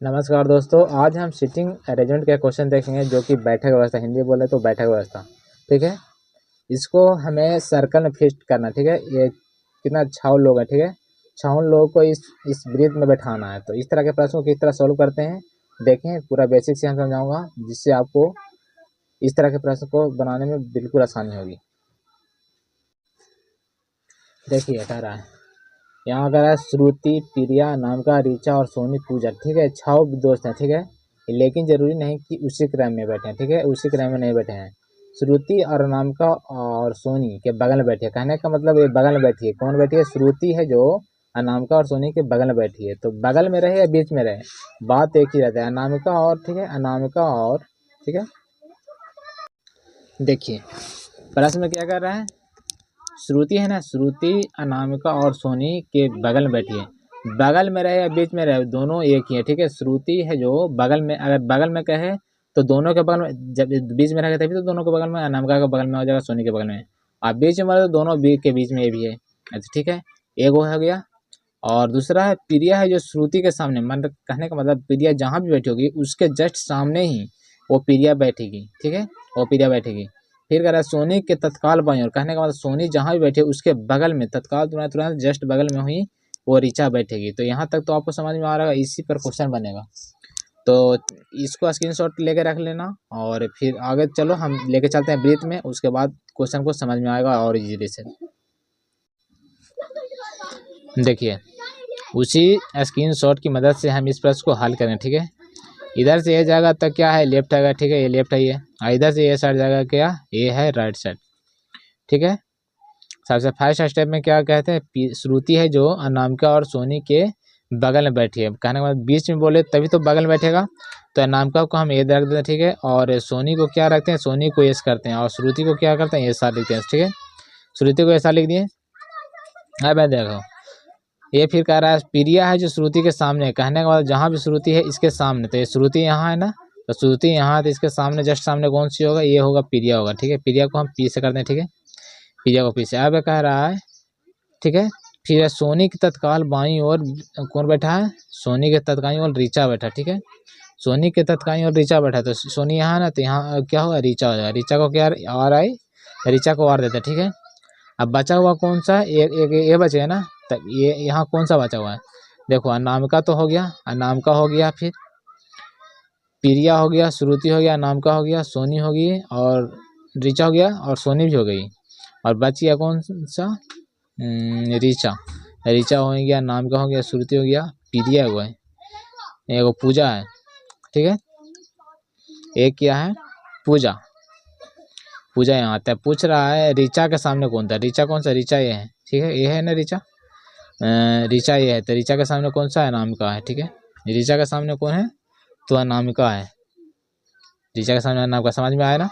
नमस्कार दोस्तों, आज हम सिटिंग अरेंजमेंट के क्वेश्चन देखेंगे जो कि बैठक व्यवस्था, हिंदी बोले तो बैठक व्यवस्था। ठीक है, इसको हमें सर्कल में फिट करना। ठीक है, ये कितना 6 लोग हैं। ठीक है, 6 लोगों को इस वृत्त में बैठाना है। तो इस तरह के प्रश्नों को किस तरह सोल्व करते हैं देखें, पूरा बेसिक से हम समझाऊंगा, जिससे आपको इस तरह के प्रश्न को बनाने में बिल्कुल आसानी होगी। देखिए कह रहा है यहाँ कह रहा है श्रुति, प्रिया, अनामिका, ऋचा और सोनी, पूजा। ठीक है, 6 दोस्त हैं। ठीक है, लेकिन जरूरी नहीं कि उसी क्रम में बैठे हैं। ठीक है, उसी क्रम में नहीं बैठे हैं। श्रुति और अनामिका और सोनी के बगल में बैठी है। कहने का मतलब ये बगल में बैठी है। कौन बैठी है? श्रुति है जो अनामिका और सोनी के बगल में बैठी है। तो बगल में रहे या बीच में रहे, बात एक ही रहता है। अनामिका और, ठीक है, अनामिका और, ठीक है। देखिए प्रश्न में क्या कर रहा है, श्रुति है ना, श्रुति अनामिका और सोनी के बगल में बैठी है। बगल में रहे या बीच में रहे, दोनों एक ही है। ठीक है, श्रुति है जो बगल में, अगर बगल में कहे तो दोनों के बगल में, जब बीच में रहेगा तभी तो दोनों के बगल में, अनामिका के बगल में हो जाएगा, सोनी के बगल में। आप बीच में तो दोनों के बीच में ये भी है। अच्छा ठीक है, एक वो हो गया। और दूसरा है प्रिया है जो श्रुति के सामने, मतलब कहने का मतलब प्रिया जहाँ भी बैठी होगी उसके जस्ट सामने ही वो प्रिया बैठेगी। ठीक है, वो प्रिया बैठेगी। फिर कह रहा है सोनी के तत्काल बाईं ओर, कहने का मतलब सोनी जहाँ भी बैठे उसके बगल में, तत्काल तुरंत जस्ट बगल में हुई वो ऋचा बैठेगी। तो यहाँ तक तो आपको समझ में आ रहा है, इसी पर क्वेश्चन बनेगा। तो इसको स्क्रीनशॉट लेके रख लेना और फिर आगे चलो हम लेके चलते हैं ब्रीथ में, उसके बाद क्वेश्चन को समझ में आएगा और इजीली से। देखिए उसी स्क्रीनशॉट की मदद से हम इस प्रश्न को हल करें। ठीक है, इधर से ये जाएगा तो क्या है, लेफ्ट आएगा। ठीक है, ये लेफ्ट है ये, इधर से ये साइड जाएगा क्या, ये है राइट साइड। ठीक है, सबसे फर्स्ट स्टेप में क्या कहते हैं, श्रुति है जो अनामिका और सोनी के बगल में बैठी है। कहने के बाद बीच में बोले तभी तो बगल में बैठेगा, तो अनामिका को हम ए रख देते हैं। ठीक है, और सोनी को क्या रखते हैं, सोनी को एस करते हैं, और श्रुति को क्या करते हैं, ऐसा लिखते हैं। ठीक है, श्रुति को ऐसा लिख दिए। अब देखो ये फिर कह रहा है प्रिया है जो श्रुति के सामने, कहने के बाद जहाँ भी श्रुति है इसके सामने, तो ये श्रुति यहाँ है ना, तो श्रुति यहाँ, तो इसके सामने जस्ट सामने कौन सी होगा, ये होगा प्रिया होगा। ठीक है, प्रिया को हम पी से करते हैं। ठीक है, प्रिया को पी से। अब कह रहा है, ठीक है, फिर सोनी की तत्काल बाईं ओर कौन बैठा है, सोनी के तत्काल ओर ऋचा बैठा। ठीक है, सोनी के तत्काल ओर ऋचा बैठा, तो सोनी यहाँ ना, तो यहाँ क्या होगा, ऋचा हो जाएगा। ऋचा को क्या आर आई, ऋचा को आर देते हैं। ठीक है, अब बचा हुआ कौन सा, एक ये बचेगा ना, तब ये यहाँ कौन सा बचा हुआ है, देखो अनामिका तो हो गया, अनामिका हो गया, फिर प्रिया हो गया, श्रुति हो गया, अनामिका हो गया, सोनी हो गई और ऋचा हो गया, और सोनी भी हो गई। और बच गया कौन सा, ऋचा। ऋचा हो गया, अनामिका हो गया, श्रुति हो गया, प्रिया हो गया, एगो पूजा है। ठीक है, एक क्या है, पूजा। पूजा यहाँ आता है, पूछ रहा है ऋचा के सामने कौन था, ऋचा कौन सा, ऋचा ये है। ठीक है, ये है ना ऋचा, ऋचा ये है, तो ऋचा के सामने कौन सा है, अनामिका है। ठीक है, ऋचा के सामने कौन है, तो अनामिका है। ऋचा के सामने अनामिका, समझ में आया ना।